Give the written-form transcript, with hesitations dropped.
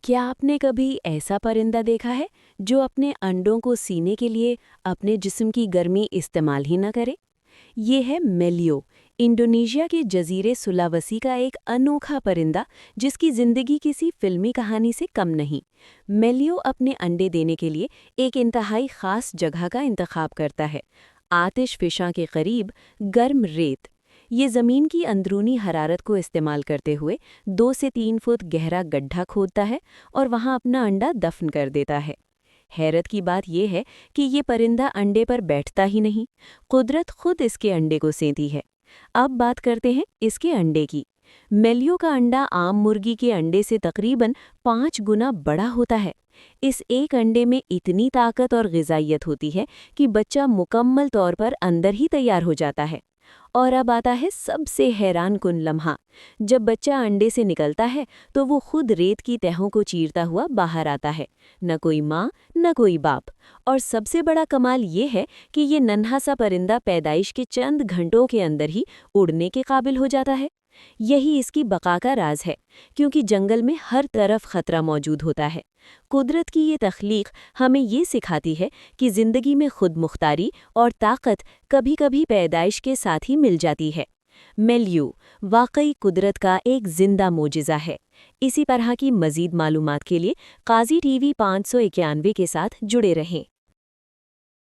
क्या आपने कभी ऐसा परिंदा देखा है जो अपने अंडों को सीने के लिए अपने जिस्म की गर्मी इस्तेमाल ही न करे? ये है मेलियो, इंडोनेशिया के जजीरे सुलावसी का एक अनोखा परिंदा जिसकी जिंदगी किसी फिल्मी कहानी से कम नहीं। मेलियो अपने अंडे देने के लिए एक इंतहाई खास जगह का इंतखाब करता है, आतिश फिशां के करीब गर्म रेत। ये ज़मीन की अंदरूनी हरारत को इस्तेमाल करते हुए 2 से 3 फुट गहरा गड्ढा खोदता है और वहाँ अपना अंडा दफन कर देता है। हैरत की बात यह है कि ये परिंदा अंडे पर बैठता ही नहीं, कुदरत खुद इसके अंडे को सेंती है। अब बात करते हैं इसके अंडे की। मेलियो का अंडा आम मुर्गी के अंडे से तकरीबन 5 गुना बड़ा होता है। इस एक अंडे में इतनी ताकत और ग़िज़ाइयत होती है कि बच्चा मुकम्मल तौर पर अंदर ही तैयार हो जाता है। और अब आता है सबसे हैरान कुन लम्हा। जब बच्चा अंडे से निकलता है तो वो खुद रेत की तहों को चीरता हुआ बाहर आता है। न कोई माँ, न कोई बाप। और सबसे बड़ा कमाल ये है कि ये नन्हा सा परिंदा पैदाइश के चंद घंटों के अंदर ही उड़ने के काबिल हो जाता है। यही इसकी बका का राज है, क्योंकि जंगल में हर तरफ खतरा मौजूद होता है। कुदरत की ये तख्लीक हमें ये सिखाती है कि ज़िंदगी में खुद मुख्तारी और ताकत कभी-कभी पैदाइश के साथ ही मिल जाती है। मेलियो वाकई कुदरत का एक जिंदा मोजिज़ा है। इसी तरह की मज़ीद मालूमात के लिए काज़ी टीवी 591 के साथ जुड़े रहें।